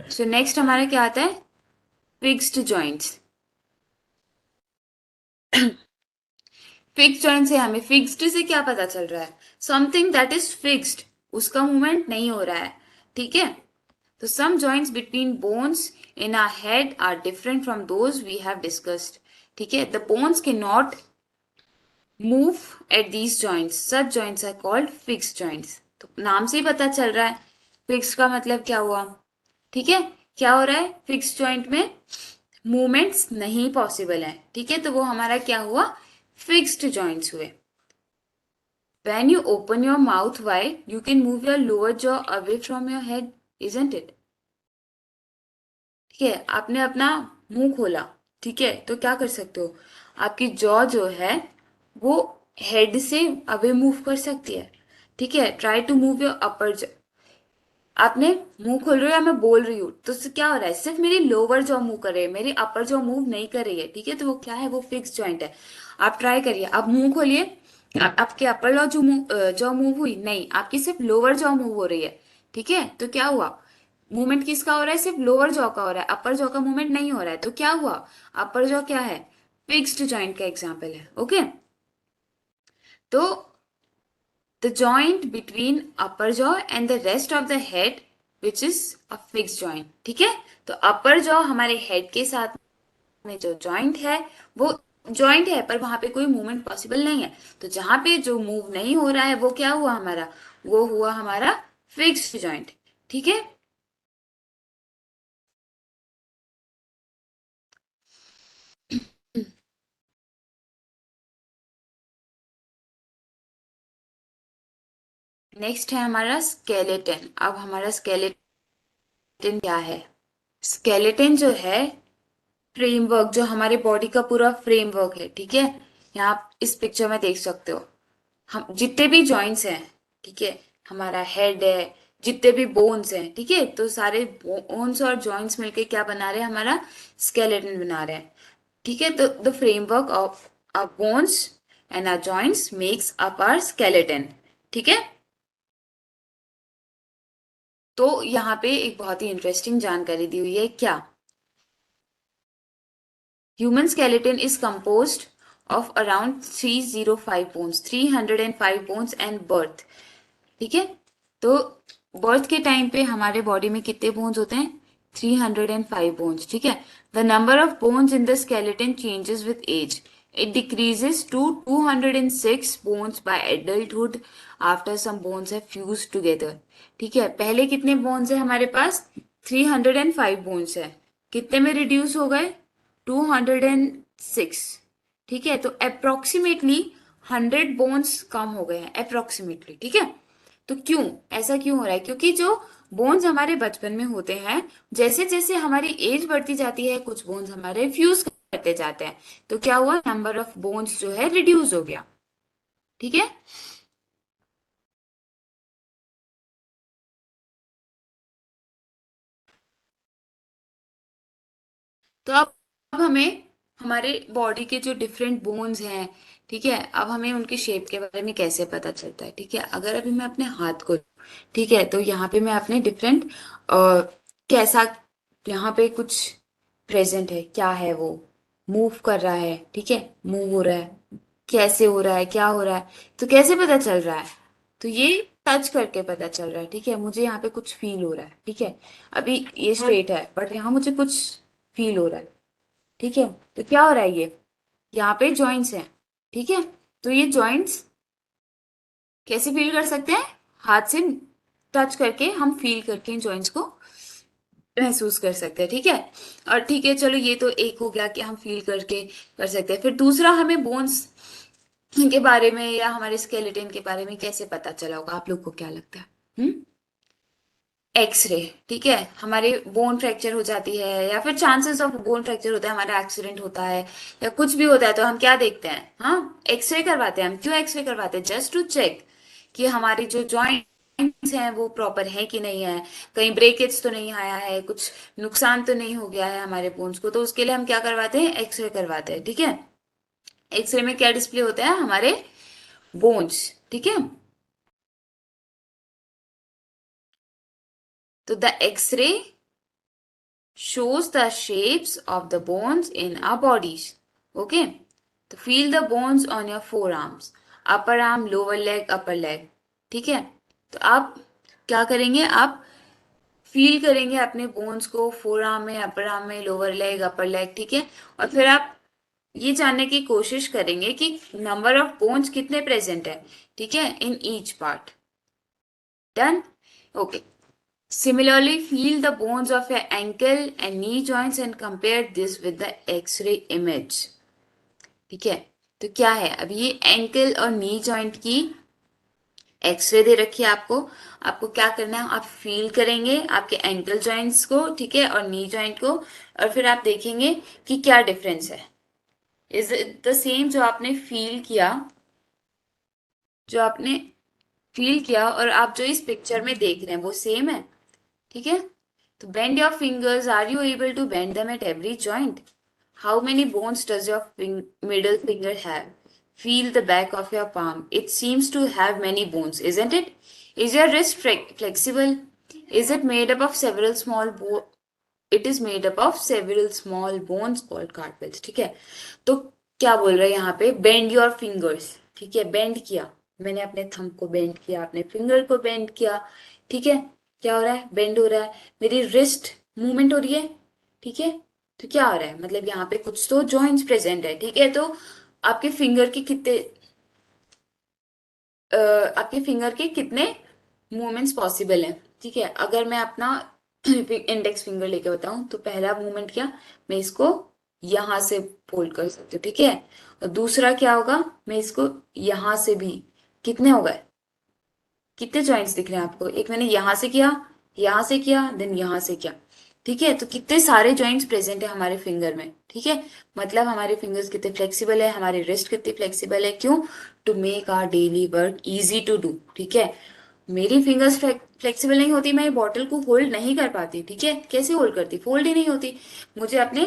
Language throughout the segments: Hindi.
सो नेक्स्ट हमारा क्या आता है? Fixed joints. फिक्स्ड जॉइंट से हमें फिक्स्ड से क्या पता चल रहा है? समथिंग दैट इज फिक्स्ड, उसका मूवमेंट नहीं हो रहा है। ठीक है, तो some joints between bones in our head are different from those we have discussed. ठीक है, the bones cannot move at these joints. Such joints are called fixed joints. तो नाम से ही पता चल रहा है फिक्स का मतलब क्या हुआ। ठीक है, क्या हो रहा है फिक्स जॉइंट में? मूवमेंट्स नहीं पॉसिबल है। ठीक है, तो वो हमारा क्या हुआ? फिक्स्ड जॉइंट्स हुए। When you open your mouth wide, you can move your lower jaw away from your head, isn't it? ठीक है, आपने अपना मुंह खोला, ठीक है, तो क्या कर सकते हो? आपकी जॉ जो है वो हेड से अवे मूव कर सकती है। ठीक है, try to move your upper jaw. आपने मुंह खोल रहे हो या मैं बोल रही हूँ तो उससे क्या हो रहा है? सिर्फ मेरी लोअर जॉ मूव कर रही है, मेरी अपर जॉ मूव नहीं कर रही है। ठीक है, तो वो क्या है? वो फिक्स जॉइंट है। आप ट्राई करिए, आप मुंह खोलिए। आपकी अपर जॉ मूव हुई? नहीं, आपकी सिर्फ लोअर जॉ मूव हो रही है। ठीक है, तो क्या हुआ? मूवमेंट किसका हो रहा है? सिर्फ लोअर जॉ का हो रहा है, अपर जॉ का मूवमेंट नहीं हो रहा है। तो क्या हुआ? अपर जॉ क्या है? फिक्स्ड जॉइंट का एग्जाम्पल है। ओके, तो the joint between upper jaw and the rest of the head which is a fixed joint। ठीक है, तो अपर जॉ हमारे हेड के साथ में जो जॉइंट है वो जॉइंट है, पर वहां पे कोई मूवमेंट पॉसिबल नहीं है। तो जहां पे जो मूव नहीं हो रहा है वो क्या हुआ हमारा? वो हुआ हमारा फिक्स्ड जॉइंट। ठीक है, नेक्स्ट है हमारा स्केलेटन। अब हमारा स्केलेटन क्या है? स्केलेटन जो है फ्रेमवर्क, जो हमारे बॉडी का पूरा फ्रेमवर्क है। ठीक है, यहाँ आप इस पिक्चर में देख सकते हो हम जितने भी जॉइंट्स हैं। ठीक है, हमारा हेड है, जितने भी बोन्स हैं। ठीक है, तो सारे बोन्स और जॉइंट्स मिलके क्या बना रहे हैं? हमारा स्केलेटन बना रहे हैं। ठीक है, तो the framework of our bones and our joints makes up our skeleton. ठीक है, तो यहाँ पे एक बहुत ही इंटरेस्टिंग जानकारी दी हुई है। क्या? Human skeleton is composed of around 305 bones, 305 bones and birth। ठीक है, तो बर्थ के टाइम पे हमारे बॉडी में कितने बोन्स होते हैं? 305 बोन्स। ठीक है, the number of bones in the skeleton changes with age. It decreases to 206 bones by adulthood after some bones have fused together. ठीक है, पहले कितने बोन्स है हमारे पास? 305 बोन्स है, कितने में रिड्यूस हो गए? 206। ठीक है, तो अप्रोक्सीमेटली 100 बोन्स कम हो गए हैं अप्रोक्सीमेटली। ठीक है, तो क्यों? ऐसा क्यों हो रहा है? क्योंकि जो बोन्स हमारे बचपन में होते हैं, जैसे जैसे हमारी एज बढ़ती जाती है कुछ बोन्स हमारे फ्यूज करते जाते हैं। तो क्या हुआ? नंबर ऑफ बोन्स जो है रिड्यूस हो गया। ठीक है, तो अब हमें हमारे बॉडी के जो डिफरेंट बोन्स हैं, ठीक है, अब हमें उनकी शेप के बारे में कैसे पता चलता है? ठीक है, अगर अभी मैं अपने हाथ को, ठीक है, तो यहाँ पे मैं अपने डिफरेंट कैसा, यहाँ पे कुछ प्रेजेंट है, क्या है वो? मूव कर रहा है। ठीक है, मूव हो रहा है, कैसे हो रहा है, क्या हो रहा है? तो कैसे पता चल रहा है? तो ये टच करके पता चल रहा है। ठीक है, मुझे यहाँ पे कुछ फील हो रहा है। ठीक है, अभी ये स्ट्रेट है बट यहाँ मुझे कुछ फील हो रहा है। ठीक है, तो क्या हो रहा है? ये यहाँ पे जॉइंट्स हैं। ठीक है, तो ये जॉइंट्स कैसे फील कर सकते हैं? हाथ से टच करके हम फील करके इन जॉइंट्स को महसूस कर सकते हैं। ठीक है, और ठीक है, चलो ये तो एक हो गया कि हम फील करके कर सकते हैं। फिर दूसरा, हमें बोन्स के बारे में या हमारे स्केलेटन के बारे में कैसे पता चला होगा? आप लोग को क्या लगता है? एक्सरे। ठीक है, हमारे बोन फ्रैक्चर हो जाती है या फिर चांसेस ऑफ बोन फ्रैक्चर होता है, हमारा एक्सीडेंट होता है या कुछ भी होता है, तो हम क्या देखते हैं? हाँ, एक्सरे करवाते हैं। हम क्यों एक्सरे करवाते हैं? जस्ट टू चेक कि हमारी जो जॉइंट्स हैं वो प्रॉपर है कि नहीं है, कहीं ब्रेकेज तो नहीं आया है, कुछ नुकसान तो नहीं हो गया है हमारे बोन्स को। तो उसके लिए हम क्या करवाते हैं? एक्सरे करवाते हैं। ठीक है, एक्सरे में क्या डिस्प्ले होता है? हमारे बोन्स। ठीक है, तो the X ray shows the shapes of the bones in our bodies. Okay? तो feel the bones on your forearms. Upper arm, lower leg, upper leg. ठीक है? तो आप क्या करेंगे? आप फील करेंगे अपने बोन्स को फोर आर्म में, अपर आर्म में, लोअर लेग, अपर लेग. ठीक है? और फिर आप ये जानने की कोशिश करेंगे कि नंबर ऑफ बोन्स कितने प्रेजेंट है. ठीक है? In each part. Done? Okay. Similarly, feel the bones of your ankle and knee joints and compare this with the X-ray image. ठीक है? तो क्या है? अभी ये एंकल और नी जॉइंट की एक्सरे दे रखी है आपको. आपको क्या करना है? आप फील करेंगे आपके एंकल जॉइंट्स को. ठीक है? और नी जॉइंट को. और फिर आप देखेंगे कि क्या डिफरेंस है. इज इट द सेम जो आपने फील किया, जो आपने फील किया और आप जो इस पिक्चर में देख रहे हैं वो सेम है. ठीक है? तो bend your fingers. Are you able to bend them at every joint? How many bones does your middle finger have? Feel the back of your palm. It seems to have many bones, isn't it? Is your wrist flexible? Is it made up of several small bones? It is made up of several small bones called carpals. ठीक है? तो क्या बोल रहे हैं यहाँ पे? Bend your fingers. ठीक है? Bend किया. मैंने अपने थंब को बेंड किया, अपने फिंगर को बेंड किया. ठीक है? क्या हो रहा है? बेंड हो रहा है. मेरी रिस्ट मूवमेंट हो रही है. ठीक है? तो क्या हो रहा है? मतलब यहाँ पे कुछ तो जॉइंट्स प्रेजेंट है. ठीक है? तो आपके फिंगर के कितने आपके फिंगर के कितने मूवमेंट्स पॉसिबल हैं. ठीक है? अगर मैं अपना इंडेक्स फिंगर लेके बताऊं तो पहला मूवमेंट क्या? मैं इसको यहां से फोल्ड कर सकती हूँ. ठीक है? और दूसरा क्या होगा? मैं इसको यहां से भी. कितने हो गए? कितने जॉइंट्स दिख रहे हैं आपको? एक मैंने यहां से किया, यहां से किया, देन यहां से किया. ठीक है? तो कितने सारे जॉइंट्स प्रेजेंट है हमारे फिंगर में. ठीक है? मतलब हमारे फिंगर्स कितने फ्लेक्सिबल है, हमारे रिस्ट कितनी फ्लेक्सिबल है. क्यों? To make our daily work easy to do. ठीक है? मेरी फिंगर्स फ्लेक्सिबल नहीं होती, मैं बॉटल को होल्ड नहीं कर पाती. ठीक है? कैसे होल्ड करती? फोल्ड ही नहीं होती. मुझे अपने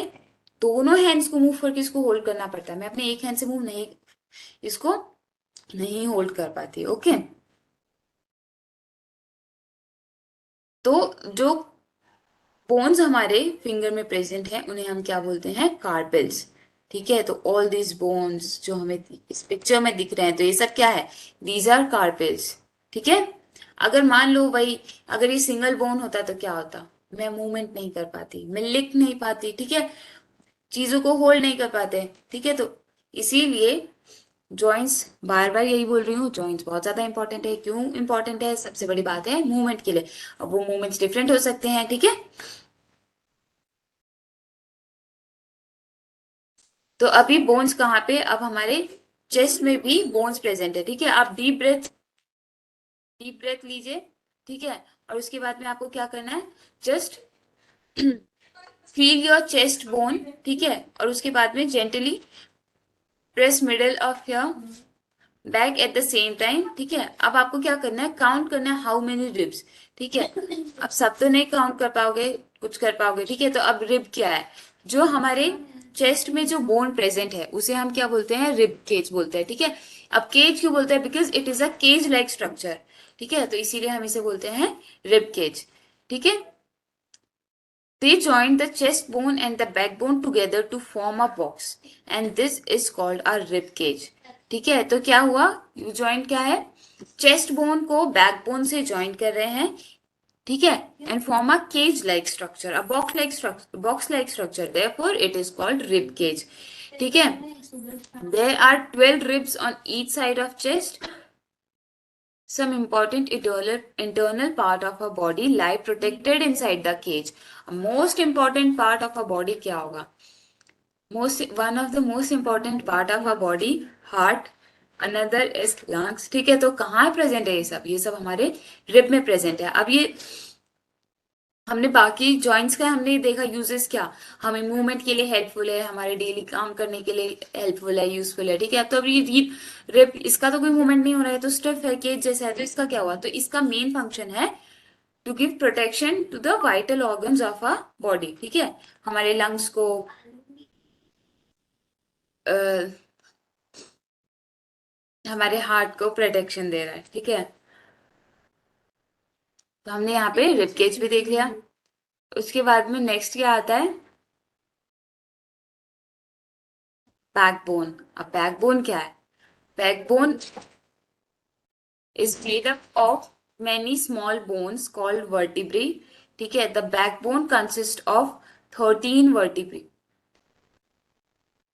दोनों हैंड्स को मूव करके इसको होल्ड करना पड़ता है. मैं अपने एक हैंड से मूव नहीं, इसको नहीं होल्ड कर पाती. ओके? तो जो बोन्स हमारे फिंगर में प्रेजेंट है उन्हें हम क्या बोलते हैं? कार्पेल्स. ठीक है? तो ऑल दिस बोन्स जो हमें इस पिक्चर में दिख रहे हैं, तो ये सब क्या है? These are carpals. ठीक है? अगर मान लो भाई, अगर ये सिंगल बोन होता तो क्या होता? मैं मूवमेंट नहीं कर पाती, मैं लिख नहीं पाती. ठीक है? चीजों को होल्ड नहीं कर पाते. ठीक है? तो इसीलिए जॉइंट्स, बार बार यही बोल रही हूँ, जॉइंट्स बहुत ज्यादा इंपॉर्टेंट है. क्यों इंपॉर्टेंट है? सबसे बड़ी बात है मूवमेंट के लिए. अब वो मूवमेंट्स डिफरेंट हो सकते हैं. ठीक है? तो अभी बोन्स कहाँ पे? अब हमारे चेस्ट में भी बोन्स प्रेजेंट है. ठीक है? आप डीप ब्रेथ लीजिए. ठीक है? और उसके बाद में आपको क्या करना है? Just feel your chest bone. ठीक है? और उसके बाद में gently press middle of your back at the same time. ठीक है? अब आपको क्या करना है? काउंट करना है हाउ मेनी रिब्स. ठीक है? अब सब तो नहीं काउंट कर पाओगे, कुछ कर पाओगे. ठीक है? तो अब रिब क्या है? जो हमारे चेस्ट में जो बोन प्रेजेंट है उसे हम क्या बोलते हैं? रिब केज बोलते हैं. ठीक है? अब केज क्यों बोलते हैं? Because it is a cage like structure. ठीक है? तो इसीलिए हम इसे बोलते हैं रिब केज. ठीक है? They join the chest bone and the backbone together to form a box, and this is called a rib cage. ठीक है? तो क्या हुआ? यू जॉइंट क्या है? चेस्ट बोन को बैकबोन से ज्वाइन कर रहे हैं. ठीक है? And form a cage like structure, a box like structure. Therefore it is called rib cage. ठीक है? There are 12 ribs on each side of chest. Some important internal part of our body lie protected inside the cage. A most important part of our body क्या होगा? One of the most important part of our body, heart. Another is lungs. ठीक है? तो कहाँ प्रेजेंट है ये सब? ये सब हमारे रिब में प्रेजेंट है. अब ये हमने बाकी जॉइंट्स का हमने देखा यूजेस क्या. हमें मूवमेंट के लिए हेल्पफुल है, हमारे डेली काम करने के लिए हेल्पफुल है, यूजफुल है. ठीक है? तो अब ये रीड रिप, इसका तो कोई मूवमेंट नहीं हो रहा है, तो स्टिफ है, केज जैसा है. तो इसका क्या हुआ? तो इसका मेन फंक्शन है to give protection to the vital organs of a body. ठीक है? हमारे लंग्स को, हमारे हार्ट को प्रोटेक्शन दे रहा है. ठीक है? तो हमने यहाँ पे रिब केज भी देख लिया। उसके बाद में नेक्स्ट क्या आता है, बैकबोन। अब बैकबोन क्या है, backbone is made up of many small bones called vertebrae. ठीक है, the backbone consists of 13 vertebrae.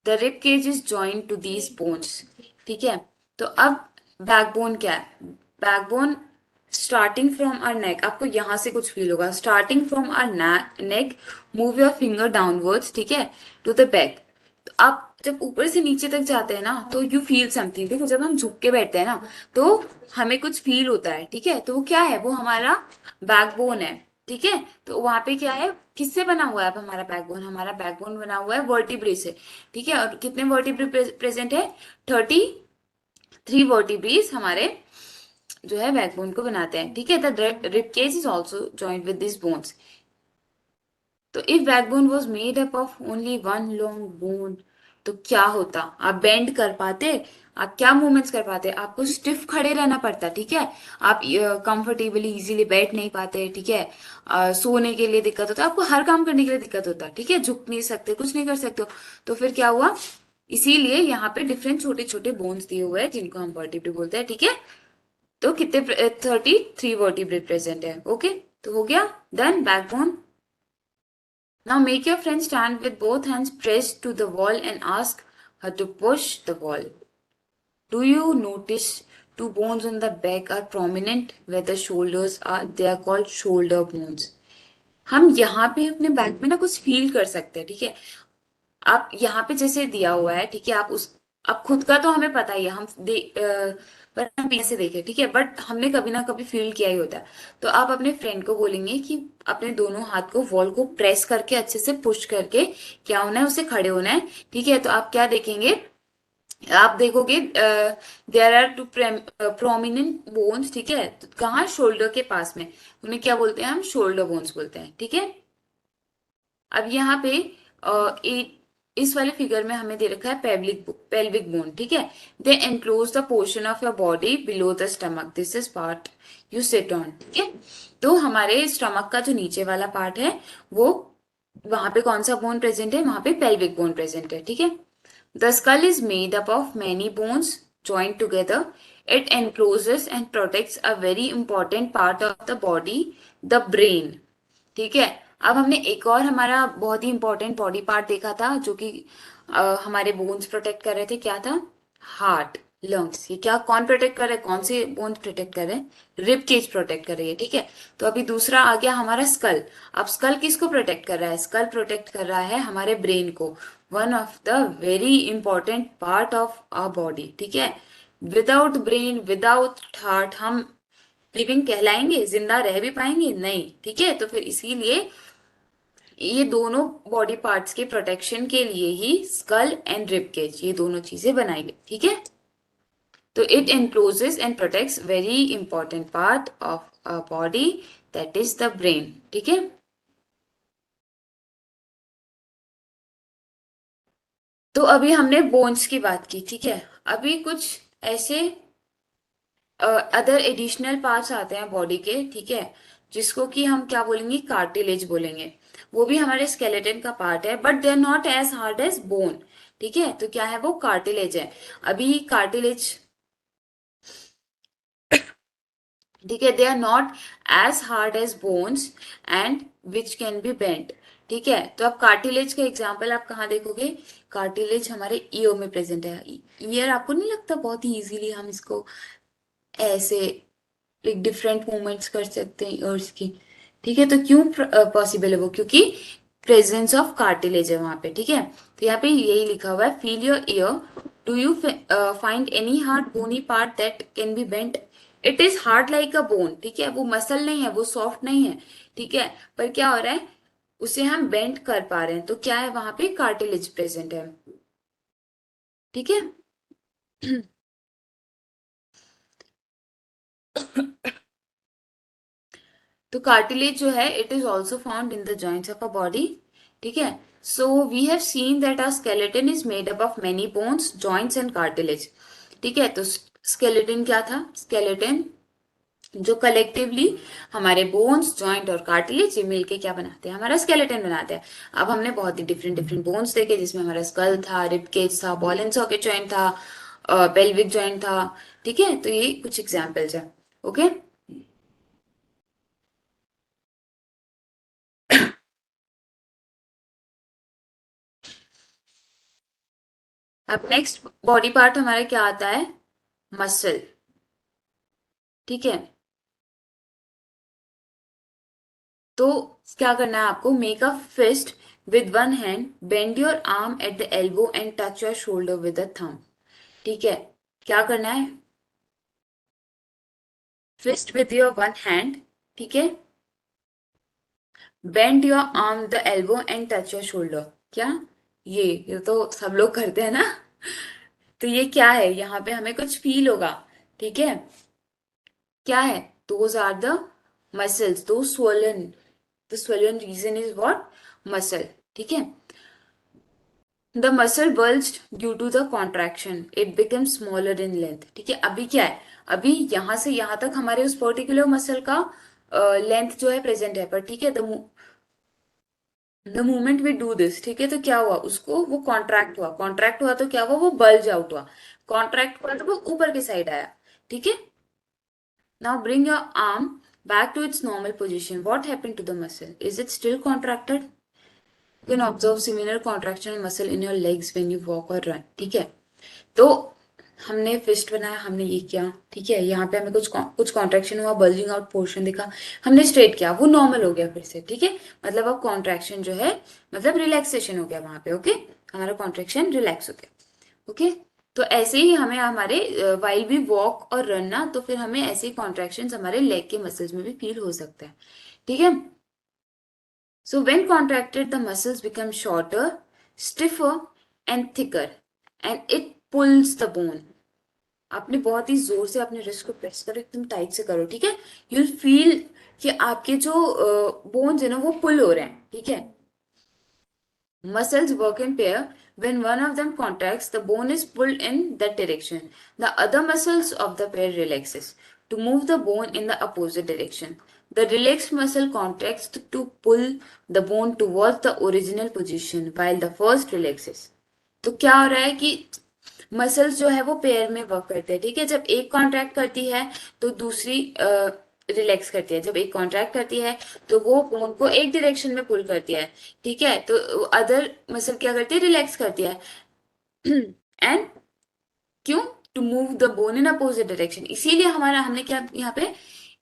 The rib cage is joined to these bones. ठीक है, तो अब बैकबोन क्या है, backbone starting from our neck, आपको यहां से कुछ फील होगा, starting from our neck, move your finger downwards, ठीक है, टू द बैक। तो आप जब ऊपर से नीचे तक जाते हैं ना तो यू फील समथिंग। देखो जब हम झुक के बैठते हैं ना तो हमें कुछ फील होता है, ठीक है, तो वो क्या है, वो हमारा बैकबोन है। ठीक है, तो वहां पे क्या है, किससे बना हुआ है अब हमारा बैकबोन, हमारा बैकबोन बना हुआ है वर्टिब्रे से। ठीक है, और कितने वर्टिब्रे प्रेजेंट है, 33 वर्टिब्रेस हमारे जो है बैकबोन को बनाते हैं। ठीक है, the rib cage is also joint with this bones. तो if backbone was made up of only one long bone, तो क्या होता, आप बेंड कर पाते, आप क्या मूवमेंट्स कर पाते, आपको स्टिफ खड़े रहना पड़ता। ठीक है, आप कंफर्टेबली इजीली बैठ नहीं पाते। ठीक है, सोने के लिए दिक्कत होता, आपको हर काम करने के लिए दिक्कत होता। ठीक है, झुक नहीं सकते, कुछ नहीं कर सकते हो। तो फिर क्या हुआ, इसीलिए यहाँ पे डिफरेंट छोटे छोटे बोन्स दिए हुए हैं जिनको हम वर्टिब्रे बोलते हैं। ठीक है, तो कितने, 33 वर्टिब्रे प्रेजेंट है। ओके, तो हो गया done backbone. Now make your friend stand with both hands pressed to the wall and ask her to push the wall. Do you notice two bones on the back are prominent where the shoulders are? They are called shoulder bones. हम यहाँ पे अपने बैक में ना कुछ फील कर सकते हैं। ठीक है, आप यहाँ पे जैसे दिया हुआ है, ठीक है, आप उस, अब खुद का तो हमें पता ही है, पर हम ऐसे देखे, ठीक है, बट हमने कभी ना कभी फील किया ही होता है। तो आप अपने फ्रेंड को बोलेंगे कि अपने दोनों हाथ को वॉल को प्रेस करके अच्छे से पुश करके क्या होना है, उसे खड़े होना है। ठीक है, तो आप क्या देखेंगे, आप देखोगे there are two prominent bones. ठीक है, तो कहाँ, शोल्डर के पास में, उन्हें क्या बोलते हैं, हम शोल्डर बोन्स बोलते हैं। ठीक है, अब यहाँ पे इस वाले फिगर में हमें दे रखा है पेल्विक बोन। ठीक है, they enclose the portion of your body below the stomach, this is part you sit on. ठीक है, तो हमारे स्टमक का जो नीचे वाला पार्ट है वो, वहां पे कौन सा बोन प्रेजेंट है, वहां पे पेल्विक बोन प्रेजेंट है। ठीक है, the skull is made up of many bones joined together. It encloses and protects a very important part of the body, the brain. ठीक है, अब हमने एक और हमारा बहुत ही इंपॉर्टेंट बॉडी पार्ट देखा था जो कि हमारे बोन्स प्रोटेक्ट कर रहे थे, क्या था, हार्ट, लंग्स। ये क्या, कौन प्रोटेक्ट कर रहे हैं, कौन से बोन्स प्रोटेक्ट कर रहे हैं, रिब केज प्रोटेक्ट कर रही है। ठीक है, तो अभी दूसरा आ गया हमारा स्कल। अब स्कल किसको प्रोटेक्ट कर रहा है, स्कल प्रोटेक्ट कर रहा है हमारे ब्रेन को, one of the very important part of our body. ठीक है, विदाउट ब्रेन, विदाउट हार्ट हम लिविंग कहलाएंगे, जिंदा रह भी पाएंगे नहीं। ठीक है, तो फिर इसीलिए ये दोनों बॉडी पार्ट्स के प्रोटेक्शन के लिए ही स्कल एंड रिब केज, ये दोनों चीजें बनाई गई। ठीक है, तो it encloses and protects very important part of a body, that is the brain. ठीक है, तो अभी हमने बोन्स की बात की। ठीक है, अभी कुछ ऐसे अदर एडिशनल पार्ट्स आते हैं बॉडी के। ठीक है, जिसको कि हम क्या बोलेंगे, कार्टिलेज बोलेंगे। वो भी हमारे स्केलेटन का पार्ट है, but they are not as hard as bone. ठीक है, तो क्या है, वो कार्टिलेज है। अभी कार्टिलेज, ठीक है, they are not as hard as bones and which can be bent. ठीक है, तो अब कार्टिलेज का एग्जाम्पल आप कहाँ देखोगे, कार्टिलेज हमारे ईयर में प्रेजेंट है। ईयर आपको नहीं लगता बहुत ही इजीली हम इसको ऐसे लाइक डिफरेंट मूवमेंट्स कर सकते हैं ईयर्स की। ठीक है, तो क्यों पॉसिबल है वो, क्योंकि प्रेजेंस ऑफ कार्टिलेज है वहां पे। ठीक है, तो यहाँ पे यही लिखा हुआ है, feel your ear, do you find any hard bony part that can be bent, it is hard like a bone. ठीक है, वो मसल नहीं है, वो सॉफ्ट नहीं है। ठीक है, पर क्या हो रहा है, उसे हम बेंड कर पा रहे हैं, तो क्या है, वहां पे कार्टिलेज प्रेजेंट है। ठीक है, तो कार्टिलेज जो है, it is also found in the joints of a body. ठीक है, so we have seen that our skeleton is made up of many bones, joints and cartilage. ठीक है, तो स्केलेटन क्या था, स्केलेटन जो कलेक्टिवली हमारे बोन्स, जॉइंट और कार्टिलेज ये मिलके क्या बनाते हैं, हमारा स्केलेटन बनाते हैं। अब हमने बहुत ही डिफरेंट डिफरेंट बोन्स देखे, जिसमें हमारा स्कल था, रिबकेज था, बॉल एंड सॉकेट जॉइंट था, पेल्विक जॉइंट था। ठीक है, तो ये कुछ एग्जाम्पल्स है। ओके, अब नेक्स्ट बॉडी पार्ट हमारा क्या आता है, मसल। ठीक है, तो क्या करना है आपको, make a fist with one hand, bend your arm at the elbow and touch your shoulder with the thumb. ठीक है, क्या करना है, fist with your one hand, ठीक है, bend your arm the elbow and touch your shoulder. क्या, ये तो सब लोग करते हैं ना। तो ये क्या है, यहाँ पे हमें कुछ फील होगा। ठीक है, क्या है, दोज आर द मसल्स, दो swollen, the swollen region is what, muscle। ठीक है, the muscle bulged due to the contraction, it becomes smaller in length। ठीक है, अभी क्या है, अभी यहां से यहां तक हमारे उस पर्टिकुलर मसल का लेंथ जो है प्रेजेंट है, पर ठीक है, the moment we do this, ठीक है, तो क्या हुआ, उसको वो कॉन्ट्रैक्ट हुआ, कॉन्ट्रैक्ट हुआ तो क्या हुआ, वो बल्ज आउट हुआ, कॉन्ट्रैक्ट हुआ तो वो ऊपर की साइड आया। ठीक है, now bring your arm back to its normal position, what happened to the muscle, is it still contracted? You can observe similar contraction muscle in your legs when you walk or run। ठीक है, तो हमने फिस्ट बनाया, हमने ये किया, ठीक है, यहाँ पे हमें कुछ कॉन्ट्रैक्शन हुआ, बल्जिंग आउट पोर्शन दिखा, हमने स्ट्रेट किया, वो नॉर्मल हो गया फिर से। ठीक है, मतलब अब कॉन्ट्रैक्शन जो है, मतलब रिलैक्सेशन हो गया वहां पे। ओके, हमारा कॉन्ट्रैक्शन रिलैक्स हो गया। ओके, तो ऐसे ही हमें हमारे वाइल भी वॉक और रन ना, तो फिर हमें ऐसे कॉन्ट्रैक्शन हमारे लेग के मसल्स में भी फील हो सकता है। ठीक है, so when contracted, the muscles become shorter, stiffer and thicker and it pulls the bone। आपने बहुत ही जोर से अपने रिस्ट को प्रेस करो, एकदम टाइट से करो। ठीक है, you'll फील कि आपके जो बोन्स है ना वो पुल हो रहे हैं। ठीक है, muscles work in pair. When one of them contracts, the bone is pulled in that direction. The other muscles of the pair relaxes to move the bone in the opposite direction. The relaxed muscle contracts to pull the bone towards the original position while the first relaxes। तो क्या हो रहा है कि मसल्स जो है वो पेयर में वर्क करते हैं। ठीक है, जब एक कॉन्ट्रैक्ट करती है तो दूसरी रिलैक्स करती है, जब एक कॉन्ट्रैक्ट करती है तो वो बोन को एक डायरेक्शन में पुल करती है। ठीक है, तो अदर मसल क्या करती है, रिलैक्स करती है। एंड क्यों, to move the bone in opposite direction, इसीलिए हमारा हमने क्या यहाँ पे,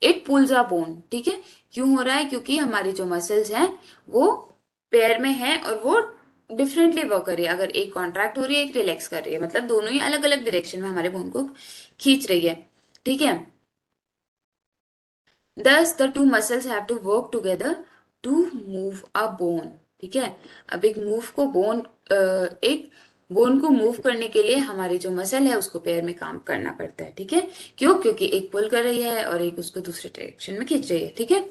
इट पुल्स अ बोन। ठीक है, क्यों हो रहा है, क्योंकि हमारी जो मसल्स हैं वो पेयर में है और वो डिफरेंटली वर्क कर रही है। अगर एक कॉन्ट्रैक्ट हो रही है, एक रिलैक्स कर रही है, मतलब दोनों ही अलग अलग डायरेक्शन में हमारे बोन को खींच रही है। ठीक है, thus the two muscles have to work together to move a bone। ठीक है, अब एक मूव को बोन एक बोन को मूव करने के लिए हमारी जो मसल है उसको पैर में काम करना पड़ता है। ठीक है, क्यों, क्योंकि एक पुल कर रही है और एक उसको दूसरे डायरेक्शन में खींच रही है। ठीक है,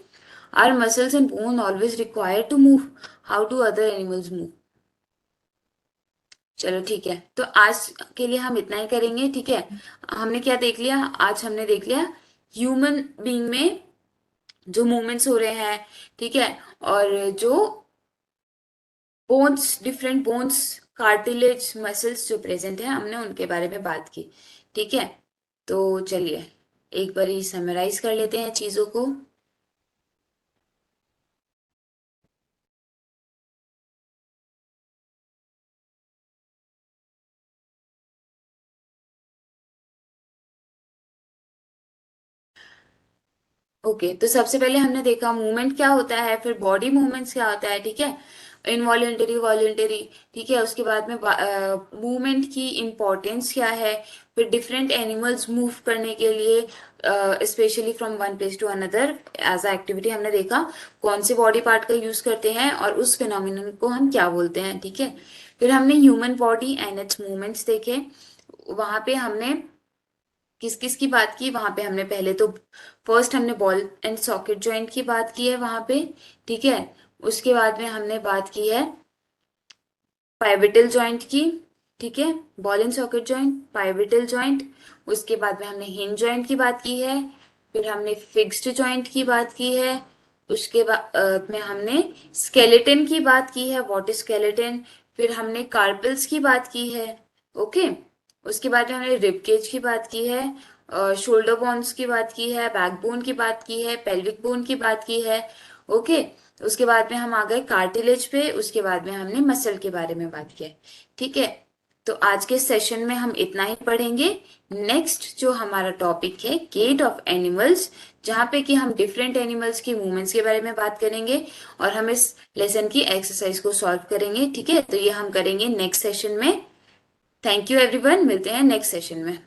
our muscles and bone always required to move, how do other animals move. चलो ठीक है, तो आज के लिए हम इतना ही करेंगे। ठीक है, हमने क्या देख लिया, आज हमने देख लिया ह्यूमन बीइंग में जो मूवमेंट्स हो रहे हैं। ठीक है, और जो bones, different bones, cartilage, muscles जो प्रेजेंट है, हमने उनके बारे में बात की। ठीक है, तो चलिए एक बार समराइज कर लेते हैं चीजों को। ओके, तो सबसे पहले हमने देखा मूवमेंट क्या होता है, फिर बॉडी मूवमेंट्स क्या होता है। ठीक है, इनवॉलेंटरी, वॉलेंटरी। ठीक है, उसके बाद में मूवमेंट की इम्पोर्टेंस क्या है, फिर डिफरेंट एनिमल्स मूव करने के लिए specially from one place to another as a activity हमने देखा कौन से बॉडी पार्ट का यूज करते हैं और उस फिनोमिनन को हम क्या बोलते हैं। ठीक है, फिर हमने human body and it's movements देखे, वहां पे हमने किस किस की बात की, वहां पे हमने पहले तो फर्स्ट हमने बॉल एंड सॉकेट जॉइंट की बात की है वहां पे। ठीक है, उसके बाद में हमने बात की है पाइविटल जॉइंट की। ठीक है, ball and socket joint, pivotal joint, उसके बाद में हमने हिंज जॉइंट की बात की है। फिर हमने फिक्स्ड जॉइंट की बात की है, उसके बाद में हमने स्केलेटन की बात की है, व्हाट इज स्केलेटन। फिर हमने कार्पल्स की बात की है, ओके। उसके बाद में हमने रिब केज की बात की है, शोल्डर बोन्स की बात की है, बैकबोन की बात की है, पेल्विक बोन की बात की है, ओके। उसके बाद में हम आ गए कार्टिलेज पे, उसके बाद में हमने मसल के बारे में बात किया, ठीक है। तो आज के सेशन में हम इतना ही पढ़ेंगे। नेक्स्ट जो हमारा टॉपिक है गेट ऑफ एनिमल्स, जहाँ पे कि हम डिफरेंट एनिमल्स की मूवमेंट्स के बारे में बात करेंगे और हम इस लेसन की एक्सरसाइज को सॉल्व करेंगे, ठीक है। तो ये हम करेंगे नेक्स्ट सेशन में। थैंक यू एवरीवन, मिलते हैं नेक्स्ट सेशन में।